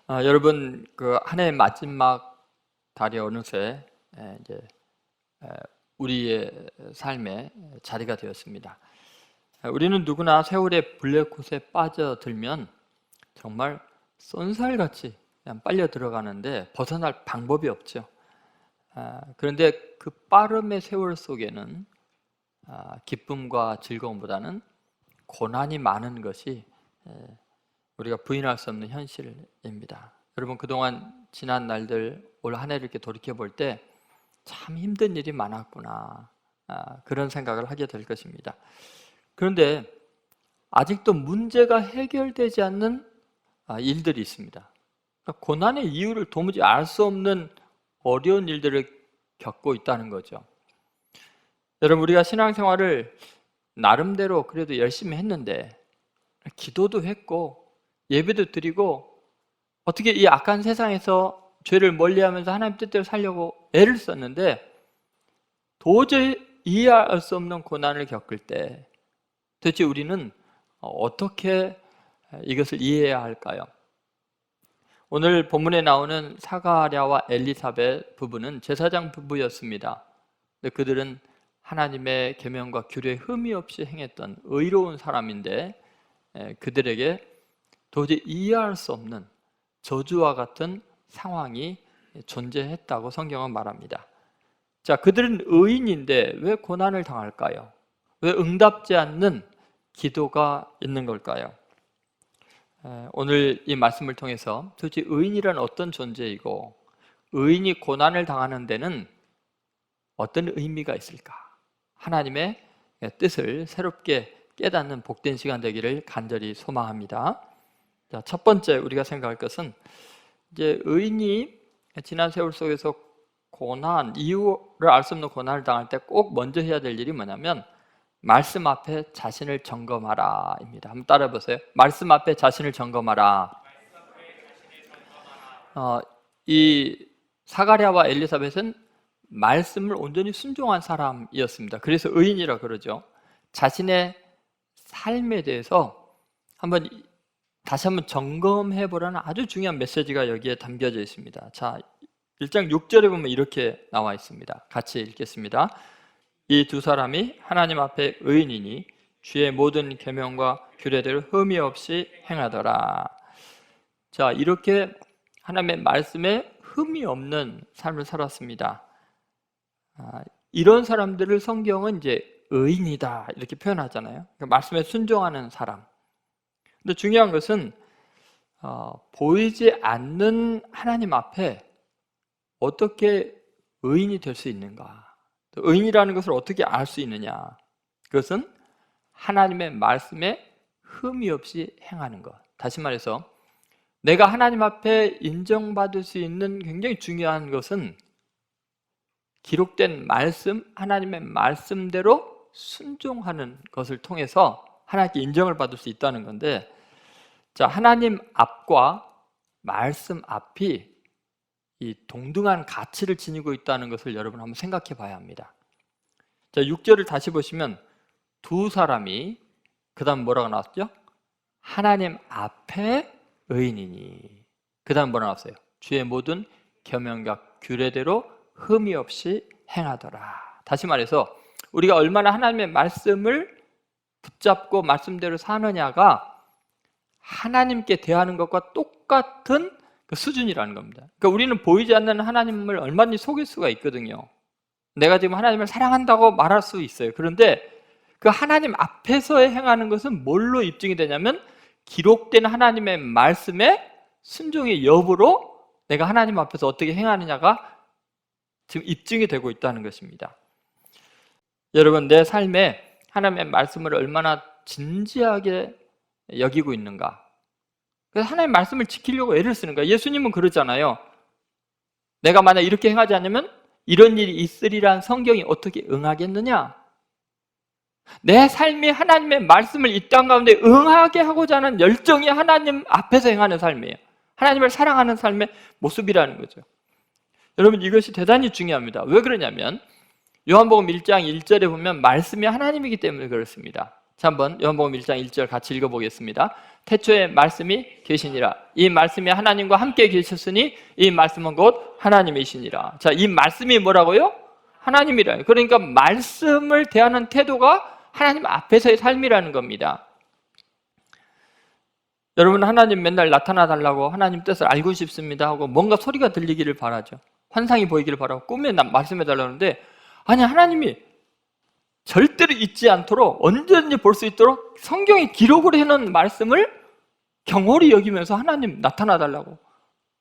여러분, 그 한 해의 마지막 달이 어느새 이제 우리의 삶에 자리가 되었습니다. 우리는 누구나 세월의 블랙홀에 빠져들면 정말 쏜살같이 그냥 빨려 들어가는데 벗어날 방법이 없죠. 그런데 그 빠름의 세월 속에는 기쁨과 즐거움보다는 고난이 많은 것이 우리가 부인할 수 없는 현실입니다. 여러분, 그동안 지난 날들 올 한 해를 이렇게 돌이켜 볼 때 참 힘든 일이 많았구나, 그런 생각을 하게 될 것입니다. 그런데 아직도 문제가 해결되지 않는 일들이 있습니다. 그러니까 고난의 이유를 도무지 알 수 없는 어려운 일들을 겪고 있다는 거죠. 여러분, 우리가 신앙생활을 나름대로 그래도 열심히 했는데, 기도도 했고 예배도 드리고 어떻게 이 악한 세상에서 죄를 멀리하면서 하나님 뜻대로 살려고 애를 썼는데, 도저히 이해할 수 없는 고난을 겪을 때 도대체 우리는 어떻게 이것을 이해해야 할까요? 오늘 본문에 나오는 사가랴와 엘리사벳 부부는 제사장 부부였습니다. 근데 그들은 하나님의 계명과 규례에 흠이 없이 행했던 의로운 사람인데, 그들에게 도저히 이해할 수 없는 저주와 같은 상황이 존재했다고 성경은 말합니다. 자, 그들은 의인인데 왜 고난을 당할까요? 왜 응답지 않는 기도가 있는 걸까요? 오늘 이 말씀을 통해서 도대체 의인이란 어떤 존재이고 의인이 고난을 당하는 데는 어떤 의미가 있을까? 하나님의 뜻을 새롭게 깨닫는 복된 시간 되기를 간절히 소망합니다. 자, 첫 번째 우리가 생각할 것은, 이제 의인이 지난 세월 속에서 고난, 이유를 알 수 없는 고난을 당할 때 꼭 먼저 해야 될 일이 뭐냐면 말씀 앞에 자신을 점검하라 입니다. 한번 따라해 보세요. 말씀 앞에 자신을 점검하라. 이 사가랴와 엘리사벳은 말씀을 온전히 순종한 사람이었습니다. 그래서 의인이라 그러죠. 자신의 삶에 대해서 다시 한번 점검해 보라는 아주 중요한 메시지가 여기에 담겨져 있습니다. 자, 1장 6절에 보면 이렇게 나와 있습니다. 같이 읽겠습니다. 이 두 사람이 하나님 앞에 의인이니 주의 모든 계명과 규례대로 흠이 없이 행하더라. 자, 이렇게 하나님의 말씀에 흠이 없는 삶을 살았습니다. 이런 사람들을 성경은 이제 의인이다 이렇게 표현하잖아요. 그러니까 말씀에 순종하는 사람. 근데 중요한 것은 보이지 않는 하나님 앞에 어떻게 의인이 될 수 있는가? 의인이라는 것을 어떻게 알 수 있느냐? 그것은 하나님의 말씀에 흠이 없이 행하는 것. 다시 말해서 내가 하나님 앞에 인정받을 수 있는 굉장히 중요한 것은 기록된 말씀, 하나님의 말씀대로 순종하는 것을 통해서 하나님께 인정을 받을 수 있다는 건데, 자, 하나님 앞과 말씀 앞이 이 동등한 가치를 지니고 있다는 것을 여러분 한번 생각해 봐야 합니다. 자, 6절을 다시 보시면 두 사람이 그 다음 뭐라고 나왔죠? 하나님 앞에 의인이니. 그 다음 뭐라고 나왔어요? 주의 모든 계명과 규례대로 흠이 없이 행하더라. 다시 말해서 우리가 얼마나 하나님의 말씀을 붙잡고 말씀대로 사느냐가 하나님께 대하는 것과 똑같은 그 수준이라는 겁니다. 그러니까 우리는 보이지 않는 하나님을 얼마든지 속일 수가 있거든요. 내가 지금 하나님을 사랑한다고 말할 수 있어요. 그런데 그 하나님 앞에서 행하는 것은 뭘로 입증이 되냐면 기록된 하나님의 말씀에 순종의 여부로 내가 하나님 앞에서 어떻게 행하느냐가 지금 입증이 되고 있다는 것입니다. 여러분, 내 삶에 하나님의 말씀을 얼마나 진지하게 여기고 있는가? 그래서 하나님의 말씀을 지키려고 애를 쓰는 거야. 예수님은 그러잖아요. 내가 만약 이렇게 행하지 않으면 이런 일이 있으리란 성경이 어떻게 응하겠느냐? 내 삶이 하나님의 말씀을 이 땅 가운데 응하게 하고자 하는 열정이 하나님 앞에서 행하는 삶이에요. 하나님을 사랑하는 삶의 모습이라는 거죠. 여러분, 이것이 대단히 중요합니다. 왜 그러냐면 요한복음 1장 1절에 보면 말씀이 하나님이기 때문에 그렇습니다. 자, 한번 요한복음 1장 1절 같이 읽어보겠습니다. 태초에 말씀이 계시니라. 이 말씀이 하나님과 함께 계셨으니 이 말씀은 곧 하나님이시니라. 자, 이 말씀이 뭐라고요? 하나님이라. 그러니까 말씀을 대하는 태도가 하나님 앞에서의 삶이라는 겁니다. 여러분, 하나님 맨날 나타나 달라고 하나님 뜻을 알고 싶습니다 하고 뭔가 소리가 들리기를 바라죠. 환상이 보이기를 바라고 꿈에 말씀해 달라고 하는데, 아니, 하나님이 절대로 잊지 않도록 언제든지 볼 수 있도록 성경에 기록을 해놓은 말씀을 경홀히 여기면서 하나님 나타나 달라고,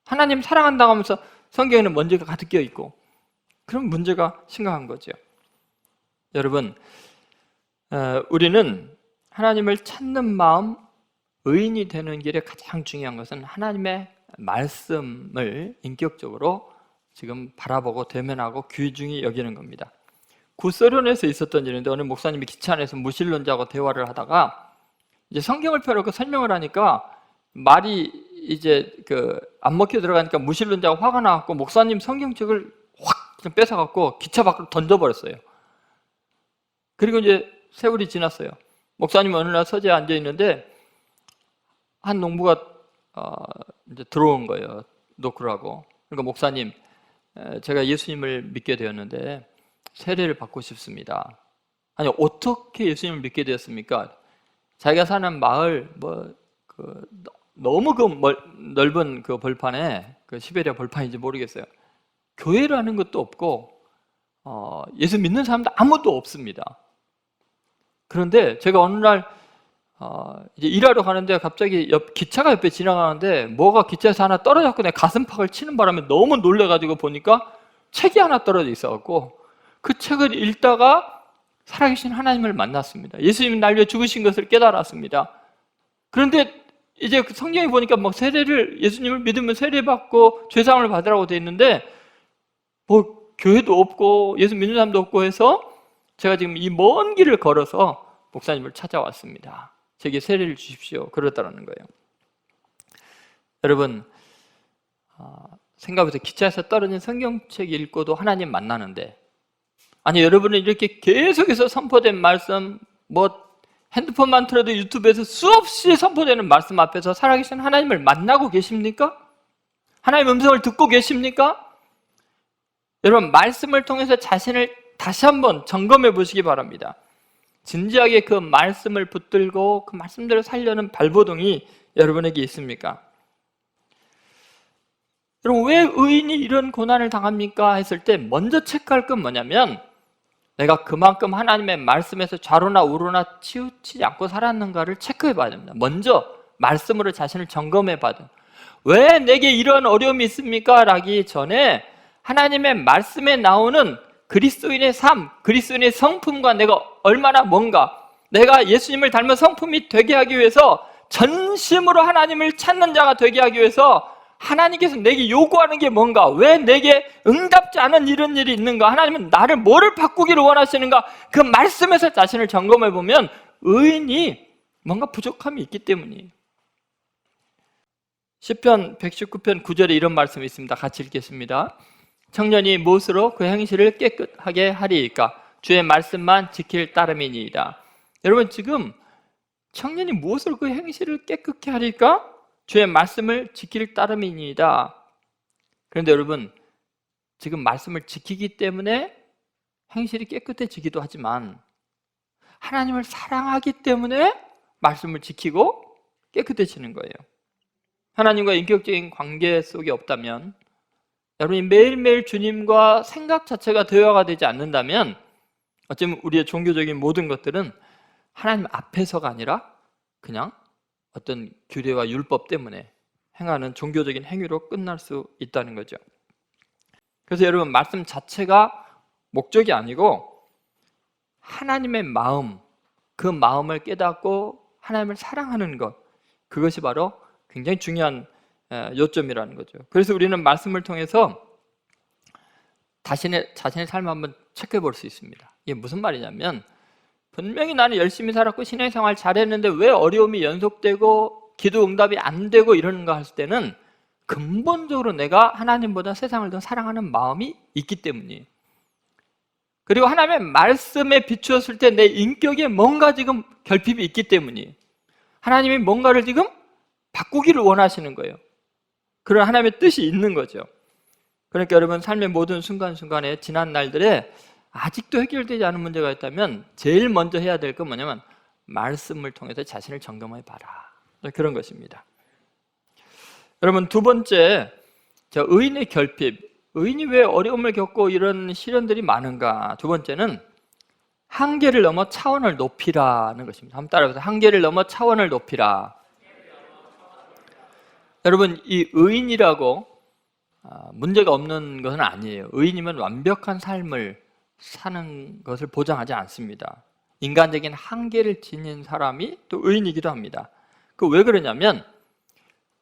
하나님 사랑한다고 하면서 성경에는 먼지가 가득 껴 있고, 그럼 문제가 심각한 거죠. 여러분, 우리는 하나님을 찾는 마음, 의인이 되는 길에 가장 중요한 것은 하나님의 말씀을 인격적으로 지금 바라보고 대면하고 귀중히 여기는 겁니다. 구소련에서 있었던 일인데, 어느 목사님이 기차 안에서 무신론자하고 대화를 하다가 이제 성경을 펴놓고 설명을 하니까 말이 이제 안 먹혀 들어가니까 무신론자가 화가 나갖고 목사님 성경책을 확 그냥 뺏어갖고 기차 밖으로 던져버렸어요. 그리고 이제 세월이 지났어요. 목사님 어느 날 서재에 앉아 있는데 한 농부가 이제 들어온 거예요. 노크를 하고. 그러니까 목사님, 제가 예수님을 믿게 되었는데 세례를 받고 싶습니다. 아니, 어떻게 예수님을 믿게 되었습니까? 자기가 사는 마을 너무 넓은 그 벌판에, 그 시베리아 벌판인지 모르겠어요. 교회라는 것도 없고 예수 믿는 사람도 아무도 없습니다. 그런데 제가 어느 날 이제 일하러 가는데 갑자기 기차가 옆에 지나가는데 뭐가 기차에서 하나 떨어졌고 내 가슴팍을 치는 바람에 너무 놀래가지고 보니까 책이 하나 떨어져 있어갖고 그 책을 읽다가 살아계신 하나님을 만났습니다. 예수님이 날 위해 죽으신 것을 깨달았습니다. 그런데 이제 성경에 보니까 막 예수님을 믿으면 세례받고 죄사함을 받으라고 되어 있는데 뭐 교회도 없고 예수 믿는 사람도 없고 해서 제가 지금 이 먼 길을 걸어서 목사님을 찾아왔습니다. 제게 세례를 주십시오. 그러더라는 거예요. 여러분, 생각해보세요. 기차에서 떨어진 성경책 읽고도 하나님 만나는데, 아니, 여러분은 이렇게 계속해서 선포된 말씀, 핸드폰만 틀어도 유튜브에서 수없이 선포되는 말씀 앞에서 살아계신 하나님을 만나고 계십니까? 하나님의 음성을 듣고 계십니까? 여러분, 말씀을 통해서 자신을 다시 한번 점검해 보시기 바랍니다. 진지하게 그 말씀을 붙들고 그 말씀대로 살려는 발버둥이 여러분에게 있습니까? 여러분, 왜 의인이 이런 고난을 당합니까? 했을 때 먼저 체크할 건 뭐냐면, 내가 그만큼 하나님의 말씀에서 좌로나 우로나 치우치지 않고 살았는가를 체크해 봐야 됩니다. 먼저 말씀으로 자신을 점검해 봐야 돼요. 왜 내게 이런 어려움이 있습니까? 라기 전에 하나님의 말씀에 나오는 그리스도인의 삶, 그리스도인의 성품과 내가 얼마나 뭔가, 내가 예수님을 닮은 성품이 되게 하기 위해서 전심으로 하나님을 찾는 자가 되게 하기 위해서 하나님께서 내게 요구하는 게 뭔가, 왜 내게 응답지 않은 이런 일이 있는가, 하나님은 나를 뭐를 바꾸기를 원하시는가, 그 말씀에서 자신을 점검해 보면 의인이 뭔가 부족함이 있기 때문이에요. 시편 119편 9절에 이런 말씀이 있습니다. 같이 읽겠습니다. 청년이 무엇으로 그 행실을 깨끗하게 하리이까? 주의 말씀만 지킬 따름이니이다. 여러분, 지금 청년이 무엇으로 그 행실을 깨끗게 하리까? 주의 말씀을 지킬 따름이니이다. 그런데 여러분, 지금 말씀을 지키기 때문에 행실이 깨끗해지기도 하지만 하나님을 사랑하기 때문에 말씀을 지키고 깨끗해지는 거예요. 하나님과 인격적인 관계 속에 없다면, 여러분이 매일매일 주님과 생각 자체가 대화가 되지 않는다면, 어쩌면 우리의 종교적인 모든 것들은 하나님 앞에서가 아니라 그냥 어떤 규례와 율법 때문에 행하는 종교적인 행위로 끝날 수 있다는 거죠. 그래서 여러분, 말씀 자체가 목적이 아니고 하나님의 마음, 그 마음을 깨닫고 하나님을 사랑하는 것, 그것이 바로 굉장히 중요한 요점이라는 거죠. 그래서 우리는 말씀을 통해서 자신의 삶을 한번 체크해 볼 수 있습니다. 이게 무슨 말이냐면, 분명히 나는 열심히 살았고 신앙생활 잘했는데 왜 어려움이 연속되고 기도 응답이 안 되고 이러는가 했을 때는 근본적으로 내가 하나님보다 세상을 더 사랑하는 마음이 있기 때문이에요. 그리고 하나님의 말씀에 비추었을 때 내 인격에 뭔가 지금 결핍이 있기 때문이에요. 하나님이 뭔가를 지금 바꾸기를 원하시는 거예요. 그런 하나님의 뜻이 있는 거죠. 그러니까 여러분, 삶의 모든 순간순간에 지난 날들에 아직도 해결되지 않은 문제가 있다면 제일 먼저 해야 될 건 뭐냐면 말씀을 통해서 자신을 점검해 봐라, 그런 것입니다. 여러분, 두 번째, 의인의 결핍. 의인이 왜 어려움을 겪고 이런 시련들이 많은가? 두 번째는 한계를 넘어 차원을 높이라는 것입니다. 한번 따라해보세요. 한계를 넘어 차원을 높이라. 여러분, 이 의인이라고 문제가 없는 것은 아니에요. 의인이면 완벽한 삶을 사는 것을 보장하지 않습니다. 인간적인 한계를 지닌 사람이 또 의인이기도 합니다. 그 왜 그러냐면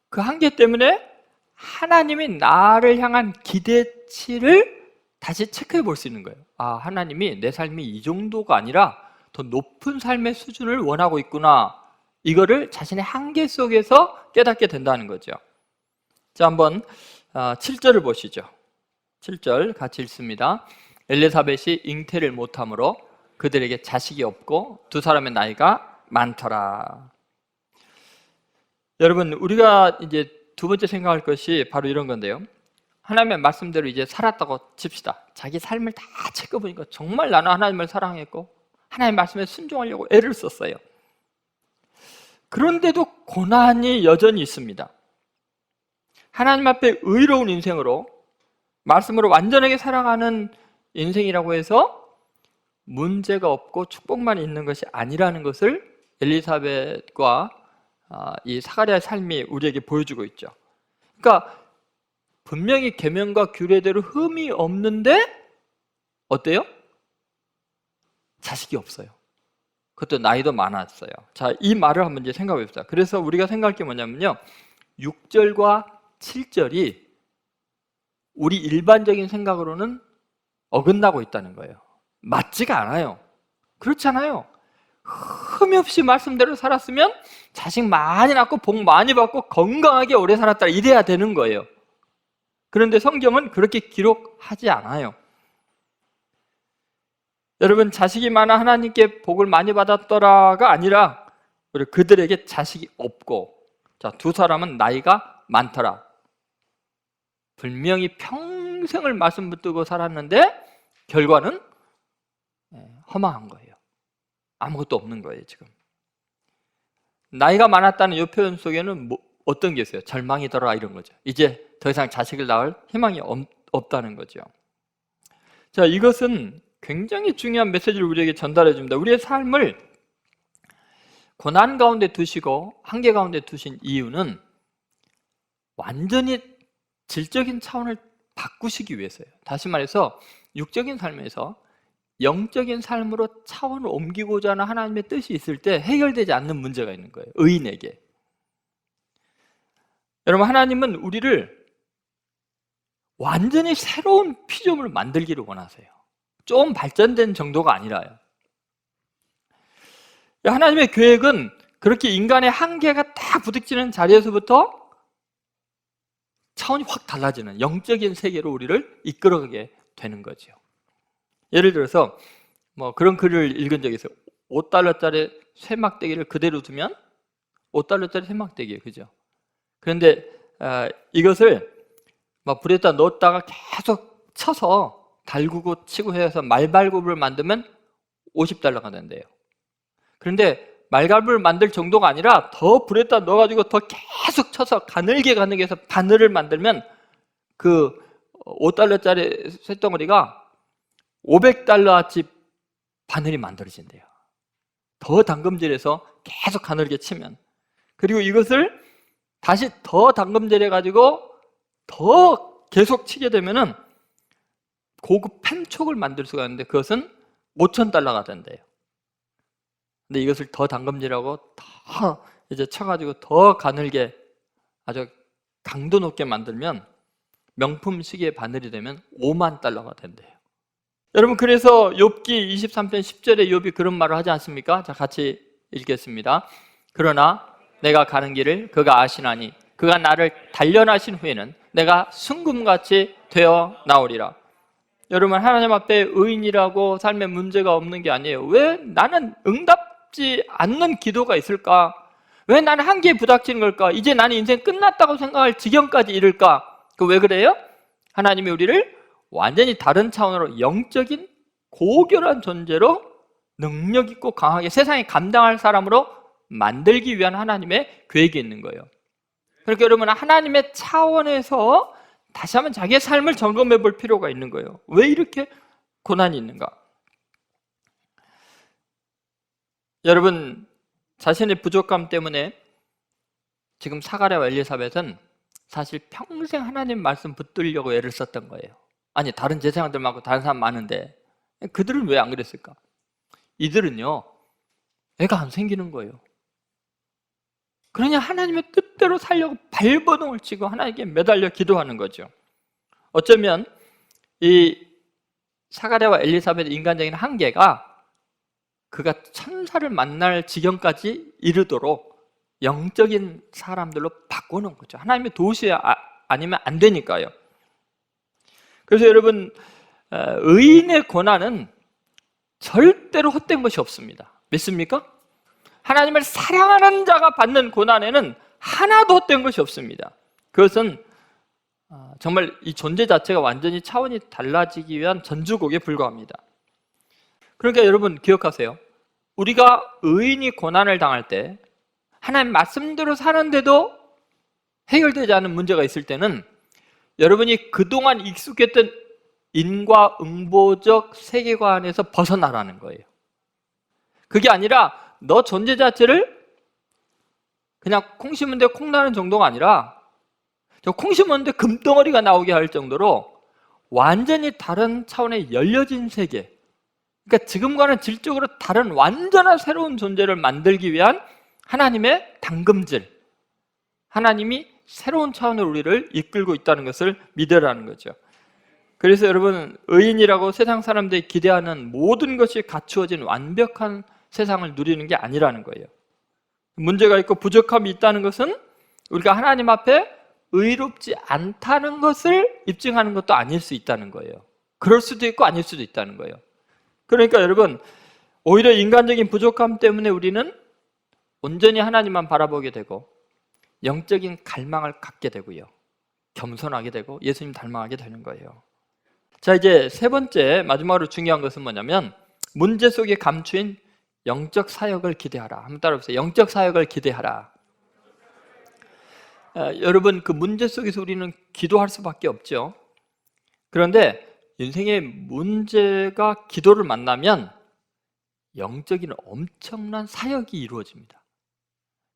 그 한계 때문에 하나님이 나를 향한 기대치를 다시 체크해 볼 수 있는 거예요. 아, 하나님이 내 삶이 이 정도가 아니라 더 높은 삶의 수준을 원하고 있구나. 이거를 자신의 한계 속에서 깨닫게 된다는 거죠. 자, 한번 7절을 보시죠. 7절 같이 읽습니다. 엘리사벳이 잉태를 못함으로 그들에게 자식이 없고 두 사람의 나이가 많더라. 여러분, 우리가 이제 두 번째 생각할 것이 바로 이런 건데요. 하나님의 말씀대로 이제 살았다고 칩시다. 자기 삶을 다 체크해보니까 정말 나는 하나님을 사랑했고 하나님의 말씀에 순종하려고 애를 썼어요. 그런데도 고난이 여전히 있습니다. 하나님 앞에 의로운 인생으로 말씀으로 완전하게 살아가는 인생이라고 해서 문제가 없고 축복만 있는 것이 아니라는 것을 엘리사벳과 이 사가랴의 삶이 우리에게 보여주고 있죠. 그러니까 분명히 계명과 규례대로 흠이 없는데 어때요? 자식이 없어요. 그것도 나이도 많았어요. 자, 이 말을 한번 이제 생각해 봅시다. 그래서 우리가 생각할 게 뭐냐면요, 6절과 7절이 우리 일반적인 생각으로는 어긋나고 있다는 거예요. 맞지가 않아요. 그렇지 않아요. 흠이 없이 말씀대로 살았으면 자식 많이 낳고 복 많이 받고 건강하게 오래 살았다, 이래야 되는 거예요. 그런데 성경은 그렇게 기록하지 않아요. 여러분, 자식이 많아 하나님께 복을 많이 받았더라가 아니라 그들에게 자식이 없고, 자, 두 사람은 나이가 많더라. 분명히 평생을 말씀 붙들고 살았는데 결과는 허망한 거예요. 아무것도 없는 거예요. 지금 나이가 많았다는 이 표현 속에는 어떤 게 있어요? 절망이더라, 이런 거죠. 이제 더 이상 자식을 낳을 희망이 없다는 거죠. 자, 이것은 굉장히 중요한 메시지를 우리에게 전달해 줍니다. 우리의 삶을 고난 가운데 두시고 한계 가운데 두신 이유는 완전히 질적인 차원을 바꾸시기 위해서예요. 다시 말해서 육적인 삶에서 영적인 삶으로 차원을 옮기고자 하는 하나님의 뜻이 있을 때 해결되지 않는 문제가 있는 거예요. 의인에게. 여러분, 하나님은 우리를 완전히 새로운 피조물을 만들기를 원하세요. 좀 발전된 정도가 아니라요. 하나님의 계획은 그렇게 인간의 한계가 다 부딪히는 자리에서부터 차원이 확 달라지는 영적인 세계로 우리를 이끌어가게 되는 거죠. 예를 들어서 그런 글을 읽은 적이 있어요. 5달러짜리 쇠막대기를 그대로 두면 5달러짜리 쇠막대기예요. 그죠? 그런데 이것을 불에다 넣었다가 계속 쳐서 달구고 치고 해서 말발굽을 만들면 50달러가 된대요. 그런데 말갈부를 만들 정도가 아니라 더 불에다 넣어가지고 더 계속 쳐서 가늘게 해서 바늘을 만들면 그 5달러짜리 쇳덩어리가 500달러어치 바늘이 만들어진대요. 더 당금질해서 계속 가늘게 치면. 그리고 이것을 다시 더 당금질해가지고 더 계속 치게 되면은 고급 펜촉을 만들 수가 있는데 그것은 5,000달러가 된대요. 근데 이것을 더 당금질하고 더 이제 쳐가지고 더 가늘게 아주 강도 높게 만들면 명품 시계 바늘이 되면 5만 달러가 된대요. 여러분, 그래서 욥기 23편 10절에 욥이 그런 말을 하지 않습니까? 자, 같이 읽겠습니다. 그러나 내가 가는 길을 그가 아시나니 그가 나를 단련하신 후에는 내가 순금같이 되어 나오리라. 여러분, 하나님 앞에 의인이라고 삶에 문제가 없는 게 아니에요. 왜 나는 응답지 않는 기도가 있을까? 왜 나는 한계에 부닥치는 걸까? 이제 나는 인생 끝났다고 생각할 지경까지 이를까? 왜 그래요? 하나님이 우리를 완전히 다른 차원으로 영적인 고결한 존재로 능력 있고 강하게 세상에 감당할 사람으로 만들기 위한 하나님의 계획이 있는 거예요. 그러니까 여러분, 하나님의 차원에서 다시 한번 자기의 삶을 점검해 볼 필요가 있는 거예요. 왜 이렇게 고난이 있는가? 여러분, 자신의 부족함 때문에 지금 사가랴와 엘리사벳은 사실 평생 하나님 말씀 붙들려고 애를 썼던 거예요. 아니, 다른 제사장들 많고 다른 사람 많은데 그들은 왜 안 그랬을까? 이들은요, 애가 안 생기는 거예요. 그러냐 하나님의 뜻대로 살려고 발버둥을 치고 하나님께 매달려 기도하는 거죠. 어쩌면 이 사가랴와 엘리사벳의 인간적인 한계가 그가 천사를 만날 지경까지 이르도록 영적인 사람들로 바꾸는 거죠. 하나님의 도우시 아니면 안 되니까요. 그래서 여러분, 의인의 고난은 절대로 헛된 것이 없습니다. 믿습니까? 하나님을 사랑하는 자가 받는 고난에는 하나도 헛된 것이 없습니다. 그것은 정말 이 존재 자체가 완전히 차원이 달라지기 위한 전주곡에 불과합니다. 그러니까 여러분 기억하세요. 우리가 의인이 고난을 당할 때 하나님 말씀대로 사는데도 해결되지 않은 문제가 있을 때는 여러분이 그동안 익숙했던 인과응보적 세계관에서 벗어나라는 거예요. 그게 아니라 너 존재 자체를 그냥 콩 심은데 콩 나는 정도가 아니라 저 콩 심었는데 금덩어리가 나오게 할 정도로 완전히 다른 차원의 열려진 세계, 그러니까 지금과는 질적으로 다른 완전한 새로운 존재를 만들기 위한 하나님의 당금질, 하나님이 새로운 차원으로 우리를 이끌고 있다는 것을 믿으라는 거죠. 그래서 여러분, 의인이라고 세상 사람들이 기대하는 모든 것이 갖추어진 완벽한 세상을 누리는 게 아니라는 거예요. 문제가 있고 부족함이 있다는 것은 우리가 하나님 앞에 의롭지 않다는 것을 입증하는 것도 아닐 수 있다는 거예요. 그럴 수도 있고 아닐 수도 있다는 거예요. 그러니까 여러분, 오히려 인간적인 부족함 때문에 우리는 온전히 하나님만 바라보게 되고 영적인 갈망을 갖게 되고요, 겸손하게 되고 예수님 닮아가게 되는 거예요. 자, 이제 세 번째 마지막으로 중요한 것은 뭐냐면 문제 속에 감추인 영적 사역을 기대하라. 한번 따라해보세요. 영적 사역을 기대하라. 여러분, 그 문제 속에서 우리는 기도할 수밖에 없죠. 그런데 인생의 문제가 기도를 만나면 영적인 엄청난 사역이 이루어집니다.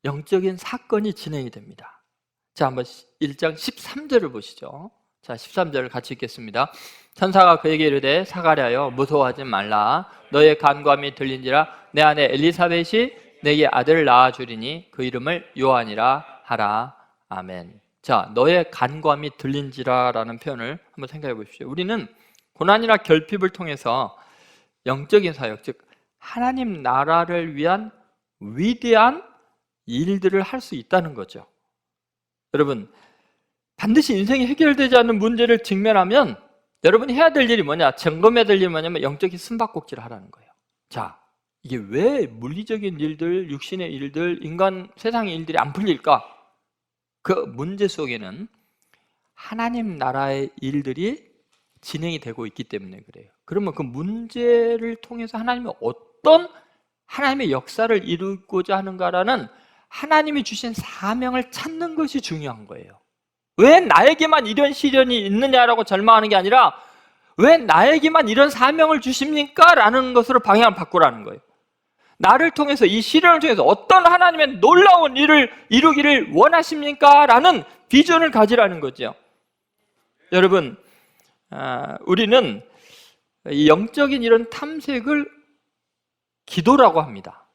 영적인 사건이 진행이 됩니다. 자, 한번 1장 13절을 보시죠. 자, 13절을 같이 읽겠습니다. 천사가 그에게 이르되 사가랴여 무서워하지 말라. 너의 간구함이 들린지라. 내 아내 엘리사벳이 내게 아들을 낳아 주리니 그 이름을 요한이라 하라. 아멘. 자, 너의 간구함이 들린지라 라는 표현을 한번 생각해 보십시오. 우리는 고난이나 결핍을 통해서 영적인 사역, 즉 하나님 나라를 위한 위대한 일들을 할 수 있다는 거죠. 여러분, 반드시 인생이 해결되지 않는 문제를 직면하면 여러분이 해야 될 일이 뭐냐? 점검해야 될 일이 뭐냐면 영적인 숨바꼭질을 하라는 거예요. 자, 이게 왜 물리적인 일들, 육신의 일들, 인간 세상의 일들이 안 풀릴까? 그 문제 속에는 하나님 나라의 일들이 진행이 되고 있기 때문에 그래요. 그러면 그 문제를 통해서 하나님이 어떤 하나님의 역사를 이루고자 하는가라는 하나님이 주신 사명을 찾는 것이 중요한 거예요. 왜 나에게만 이런 시련이 있느냐라고 절망하는 게 아니라 왜 나에게만 이런 사명을 주십니까? 라는 것으로 방향을 바꾸라는 거예요. 나를 통해서, 이 시련을 통해서 어떤 하나님의 놀라운 일을 이루기를 원하십니까? 라는 비전을 가지라는 거죠. 여러분, 우리는 이 영적인 이런 탐색을 기도라고 합니다.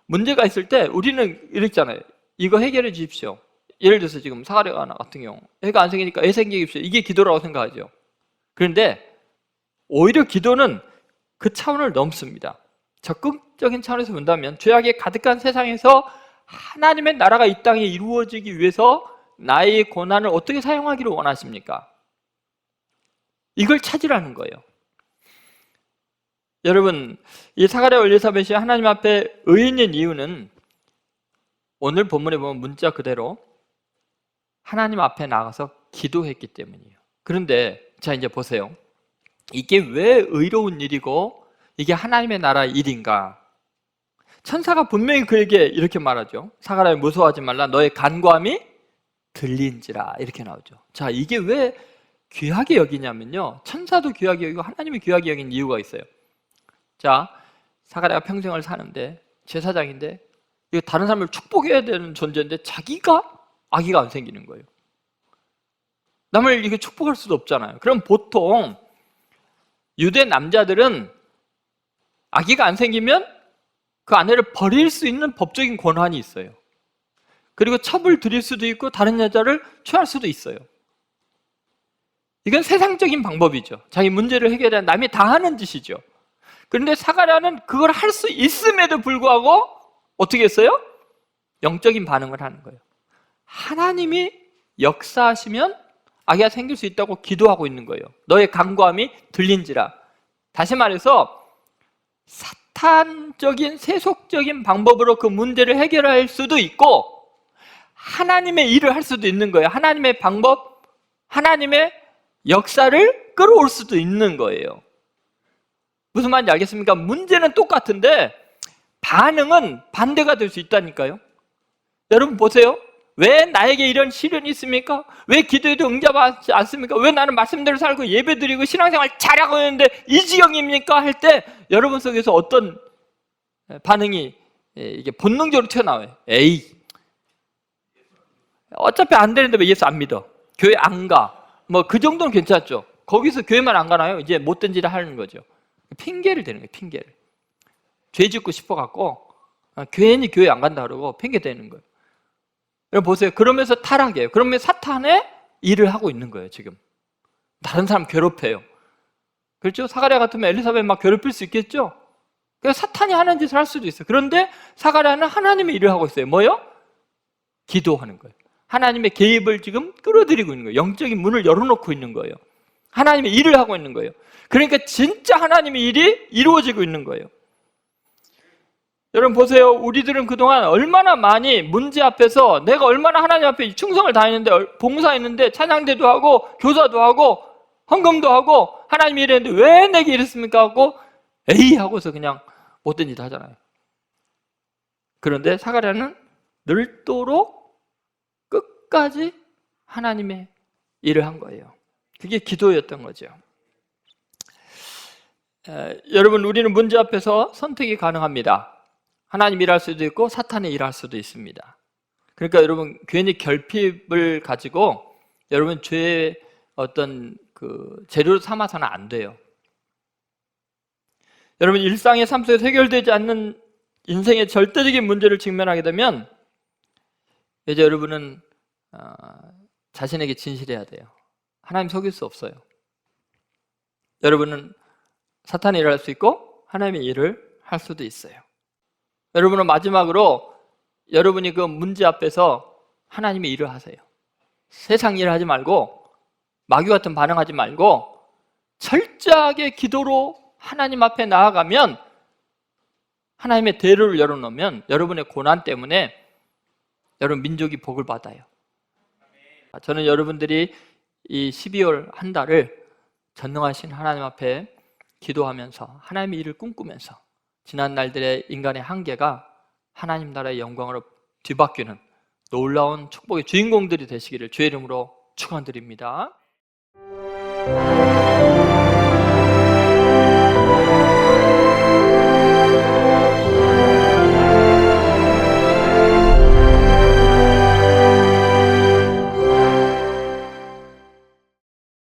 문제가 있을 때 우리는 이랬잖아요. 이거 해결해 주십시오. 예를 들어서 지금 사가랴 같은 경우 애가 안 생기니까 애 생기게 해주십시오. 이게 기도라고 생각하죠. 그런데 오히려 기도는 그 차원을 넘습니다. 적극적인 차원에서 본다면 죄악에 가득한 세상에서 하나님의 나라가 이 땅에 이루어지기 위해서 나의 고난을 어떻게 사용하기를 원하십니까? 이걸 찾으라는 거예요. 여러분, 이 사가랴와 엘리사벳이 하나님 앞에 의인인 이유는 오늘 본문에 보면 문자 그대로 하나님 앞에 나가서 기도했기 때문이에요. 그런데 자, 이제 보세요. 이게 왜 의로운 일이고 이게 하나님의 나라 일인가? 천사가 분명히 그에게 이렇게 말하죠. 사가랴 무서워하지 말라, 너의 간구함이 들린지라, 이렇게 나오죠. 자, 이게 왜 귀하게 여기냐면요, 천사도 귀하게 여기고 하나님이 귀하게 여긴 이유가 있어요. 자, 사가랴가 평생을 사는데 제사장인데 이거 다른 사람을 축복해야 되는 존재인데 자기가 아기가 안 생기는 거예요. 남을 이게 축복할 수도 없잖아요. 그럼 보통 유대 남자들은 아기가 안 생기면 그 아내를 버릴 수 있는 법적인 권한이 있어요. 그리고 첩을 들일 수도 있고 다른 여자를 취할 수도 있어요. 이건 세상적인 방법이죠. 자기 문제를 해결해야 남이 다 하는 짓이죠. 그런데 사가랴는 그걸 할 수 있음에도 불구하고 어떻게 했어요? 영적인 반응을 하는 거예요. 하나님이 역사하시면 아기가 생길 수 있다고 기도하고 있는 거예요. 너의 간구함이 들린지라. 다시 말해서 사탄적인 세속적인 방법으로 그 문제를 해결할 수도 있고 하나님의 일을 할 수도 있는 거예요. 하나님의 방법, 하나님의 역사를 끌어올 수도 있는 거예요. 무슨 말인지 알겠습니까? 문제는 똑같은데 반응은 반대가 될 수 있다니까요. 여러분 보세요. 왜 나에게 이런 시련이 있습니까? 왜 기도해도 응답하지 않습니까? 왜 나는 말씀대로 살고 예배드리고 신앙생활 잘하고 있는데 이 지경입니까? 할 때 여러분 속에서 어떤 반응이 이게 본능적으로 튀어나와요. 에이, 어차피 안 되는데 왜 예수 안 믿어? 교회 안 가? 뭐 그 정도는 괜찮죠. 거기서 교회만 안 가나요? 이제 못된 짓을 하는 거죠. 핑계를 대는 거예요. 핑계를. 죄 짓고 싶어갖고 괜히 교회 안 간다 그러고 핑계 대는 거예요. 여러분 보세요. 그러면서 타락해요. 그러면 사탄의 일을 하고 있는 거예요. 지금 다른 사람 괴롭혀요. 그렇죠? 사가랴 같으면 엘리사벳 막 괴롭힐 수 있겠죠? 그래서 사탄이 하는 짓을 할 수도 있어요. 그런데 사가랴는 하나님의 일을 하고 있어요. 뭐요? 기도하는 거예요. 하나님의 개입을 지금 끌어들이고 있는 거예요. 영적인 문을 열어놓고 있는 거예요. 하나님의 일을 하고 있는 거예요. 그러니까 진짜 하나님의 일이 이루어지고 있는 거예요. 여러분 보세요. 우리들은 그동안 얼마나 많이 문제 앞에서 내가 얼마나 하나님 앞에 충성을 다했는데, 봉사했는데, 찬양대도 하고 교사도 하고 헌금도 하고 하나님이 이랬는데 왜 내게 이랬습니까? 하고 에이 하고서 그냥 못된 짓 하잖아요. 그런데 사가랴는 늘도록 끝까지 하나님의 일을 한 거예요. 그게 기도였던 거죠. 여러분, 우리는 문제 앞에서 선택이 가능합니다. 하나님 일할 수도 있고 사탄이 일할 수도 있습니다. 그러니까 여러분 괜히 결핍을 가지고 여러분 죄의 어떤 그 재료를 삼아서는 안 돼요. 여러분 일상의 삶 속에서 해결되지 않는 인생의 절대적인 문제를 직면하게 되면 이제 여러분은 자신에게 진실해야 돼요. 하나님 속일 수 없어요. 여러분은 사탄의 일을 할 수 있고 하나님의 일을 할 수도 있어요. 여러분은 마지막으로 여러분이 그 문제 앞에서 하나님의 일을 하세요. 세상 일을 하지 말고 마귀 같은 반응하지 말고 철저하게 기도로 하나님 앞에 나아가면 하나님의 대로를 열어놓으면 여러분의 고난 때문에 여러분 민족이 복을 받아요. 저는 여러분들이 이 12월 한 달을 전능하신 하나님 앞에 기도하면서 하나님의 일을 꿈꾸면서 지난 날들의 인간의 한계가 하나님 나라의 영광으로 뒤바뀌는 놀라운 축복의 주인공들이 되시기를 주의 이름으로 축원드립니다.